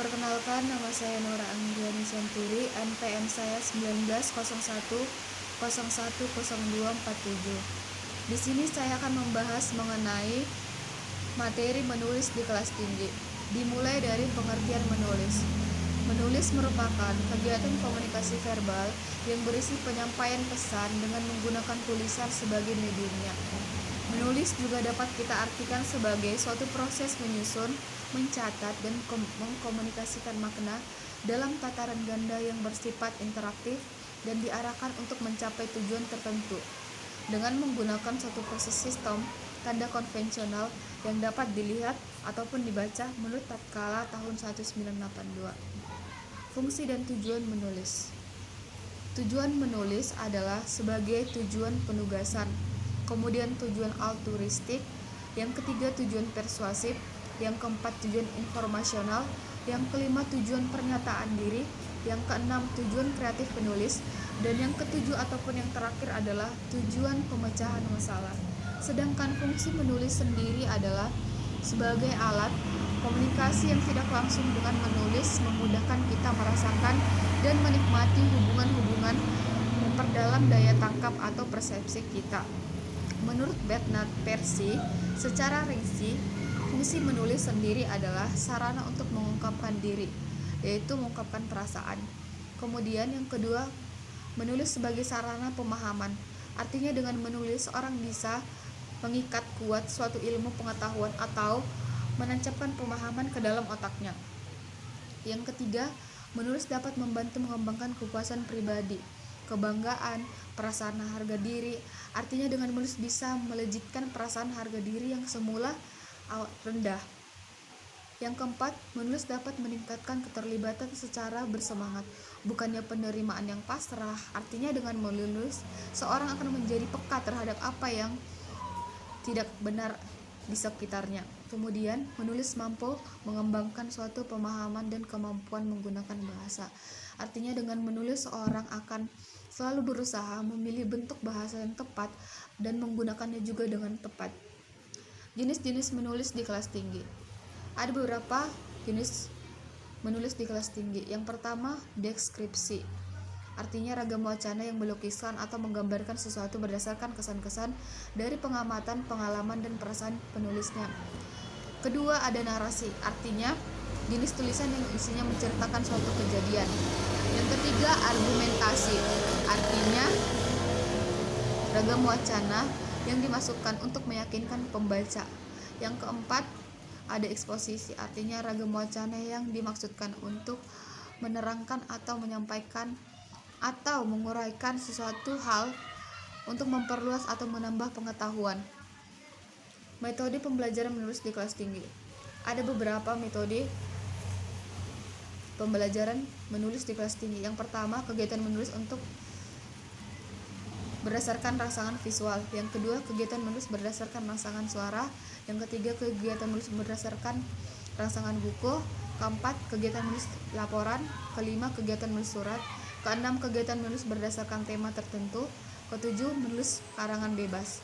Perkenalkan, nama saya Nora Anggiani Santuri, NPM saya 1901010247. Di sini saya akan membahas mengenai materi menulis di kelas tinggi. Dimulai dari pengertian menulis. Menulis merupakan kegiatan komunikasi verbal yang berisi penyampaian pesan dengan menggunakan tulisan sebagai mediumnya. Menulis juga dapat kita artikan sebagai suatu proses menyusun, mencatat, dan mengkomunikasikan makna dalam tataran ganda yang bersifat interaktif dan diarahkan untuk mencapai tujuan tertentu dengan menggunakan suatu proses sistem tanda konvensional yang dapat dilihat ataupun dibaca menurut tatkala tahun 1982. Fungsi dan tujuan menulis. Tujuan menulis adalah sebagai tujuan penugasan, kemudian tujuan altruistik, yang ketiga tujuan persuasif, yang keempat tujuan informasional, yang kelima tujuan pernyataan diri, yang keenam tujuan kreatif penulis, dan yang ketujuh ataupun yang terakhir adalah tujuan pemecahan masalah. Sedangkan fungsi menulis sendiri adalah sebagai alat komunikasi yang tidak langsung dengan menulis memudahkan kita merasakan dan menikmati hubungan-hubungan memperdalam daya tangkap atau persepsi kita. Menurut Bernard Percy, secara rinci, fungsi menulis sendiri adalah sarana untuk mengungkapkan diri, yaitu mengungkapkan perasaan. Kemudian yang kedua, menulis sebagai sarana pemahaman. Artinya dengan menulis orang bisa mengikat kuat suatu ilmu pengetahuan atau menancapkan pemahaman ke dalam otaknya. Yang ketiga, menulis dapat membantu mengembangkan kepuasan pribadi, kebanggaan, perasaan harga diri. Artinya dengan menulis bisa melejitkan perasaan harga diri yang semula rendah. Yang keempat, menulis dapat meningkatkan keterlibatan secara bersemangat, bukannya penerimaan yang pasrah. Artinya dengan menulis, seorang akan menjadi peka terhadap apa yang tidak benar di sekitarnya. Kemudian, menulis mampu mengembangkan suatu pemahaman dan kemampuan menggunakan bahasa. Artinya dengan menulis seorang akan selalu berusaha memilih bentuk bahasa yang tepat dan menggunakannya juga dengan tepat. Jenis-jenis menulis di kelas tinggi. Ada beberapa jenis menulis di kelas tinggi. Yang pertama, deskripsi. Artinya ragam wacana yang melukiskan atau menggambarkan sesuatu berdasarkan kesan-kesan dari pengamatan, pengalaman, dan perasaan penulisnya. Kedua, ada narasi. Artinya jenis tulisan yang isinya menceritakan suatu kejadian. Yang ketiga, argumentasi. Artinya ragam wacana yang dimasukkan untuk meyakinkan pembaca. Yang keempat, ada eksposisi. Artinya ragam wacana yang dimaksudkan untuk menerangkan atau menyampaikan atau menguraikan sesuatu hal untuk memperluas atau menambah pengetahuan. Metode pembelajaran menulis di kelas tinggi. Ada beberapa metode pembelajaran menulis di kelas tinggi. Yang pertama, kegiatan menulis untuk berdasarkan rangsangan visual. Yang kedua, kegiatan menulis berdasarkan rangsangan suara. Yang ketiga, kegiatan menulis berdasarkan rangsangan buku. Keempat, kegiatan menulis laporan. Kelima, kegiatan menulis surat. Keenam, kegiatan menulis berdasarkan tema tertentu. Ketujuh, menulis karangan bebas.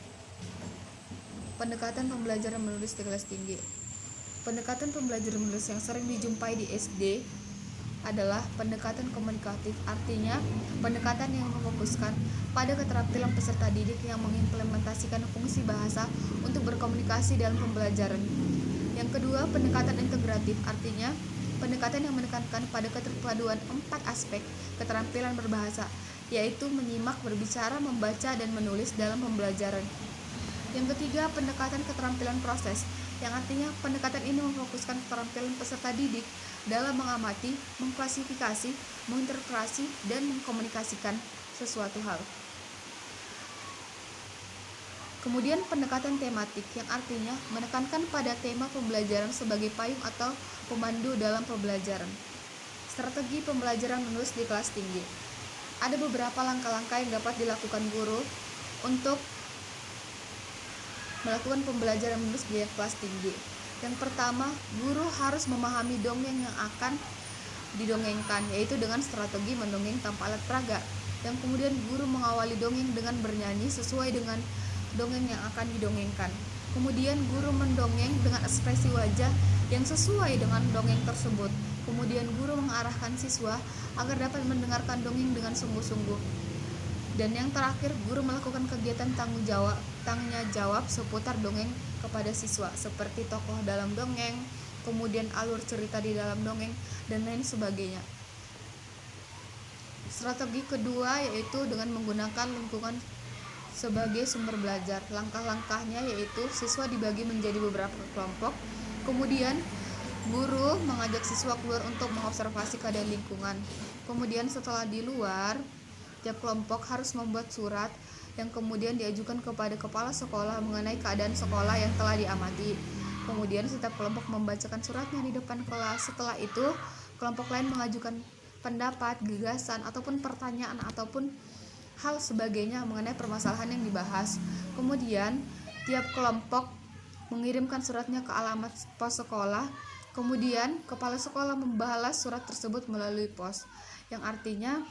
Pendekatan pembelajaran menulis di kelas tinggi. Pendekatan pembelajaran menulis yang sering dijumpai di SD adalah pendekatan komunikatif. Artinya, pendekatan yang memfokuskan pada keterampilan peserta didik yang mengimplementasikan fungsi bahasa untuk berkomunikasi dalam pembelajaran. Yang kedua, pendekatan integratif. Artinya, pendekatan yang menekankan pada keterpaduan 4 aspek keterampilan berbahasa, yaitu menyimak, berbicara, membaca, dan menulis dalam pembelajaran. Yang ketiga, pendekatan keterampilan proses, yang artinya pendekatan ini memfokuskan keterampilan peserta didik dalam mengamati, mengklasifikasi, menginterpretasi, dan mengkomunikasikan sesuatu hal. Kemudian pendekatan tematik, yang artinya menekankan pada tema pembelajaran sebagai payung atau pemandu dalam pembelajaran. Strategi pembelajaran menulis di kelas tinggi. Ada beberapa langkah-langkah yang dapat dilakukan guru untuk melakukan pembelajaran menulis di kelas tinggi. Yang pertama, guru harus memahami dongeng yang akan didongengkan, yaitu dengan strategi mendongeng tanpa alat peraga. Yang kemudian guru mengawali dongeng dengan bernyanyi sesuai dengan dongeng yang akan didongengkan. Kemudian guru mendongeng dengan ekspresi wajah yang sesuai dengan dongeng tersebut. Kemudian guru mengarahkan siswa agar dapat mendengarkan dongeng dengan sungguh-sungguh. Dan yang terakhir, guru melakukan kegiatan tanya jawab seputar dongeng kepada siswa, seperti tokoh dalam dongeng, kemudian alur cerita di dalam dongeng, dan lain sebagainya. Strategi kedua yaitu dengan menggunakan lingkungan sebagai sumber belajar. Langkah-langkahnya yaitu siswa dibagi menjadi beberapa kelompok, kemudian guru mengajak siswa keluar untuk mengobservasi keadaan lingkungan. Kemudian setelah di luar, tiap kelompok harus membuat surat yang kemudian diajukan kepada kepala sekolah mengenai keadaan sekolah yang telah diamati. Kemudian setiap kelompok membacakan suratnya di depan kelas. Setelah itu, kelompok lain mengajukan pendapat, gagasan, ataupun pertanyaan ataupun hal sebagainya mengenai permasalahan yang dibahas. Kemudian tiap kelompok mengirimkan suratnya ke alamat pos sekolah. Kemudian kepala sekolah membalas surat tersebut melalui pos, yang artinya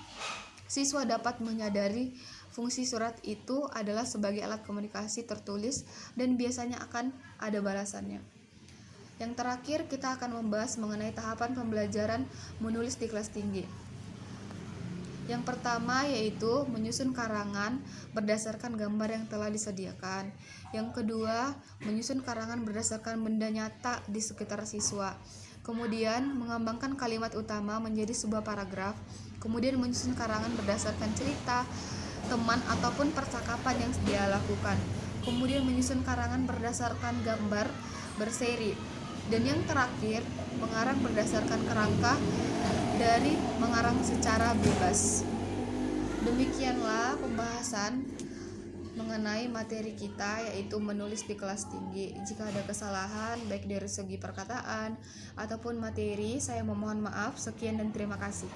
siswa dapat menyadari fungsi surat itu adalah sebagai alat komunikasi tertulis dan biasanya akan ada balasannya. Yang terakhir, kita akan membahas mengenai tahapan pembelajaran menulis di kelas tinggi. Yang pertama yaitu menyusun karangan berdasarkan gambar yang telah disediakan. Yang kedua, menyusun karangan berdasarkan benda nyata di sekitar siswa. Kemudian, mengembangkan kalimat utama menjadi sebuah paragraf. Kemudian, menyusun karangan berdasarkan cerita, teman, ataupun percakapan yang dia lakukan. Kemudian, menyusun karangan berdasarkan gambar berseri. Dan yang terakhir, mengarang berdasarkan kerangka dari mengarang secara bebas. Demikianlah pembahasan mengenai materi kita, yaitu menulis di kelas tinggi. Jika ada kesalahan baik dari segi perkataan ataupun materi, saya memohon maaf. Sekian dan terima kasih.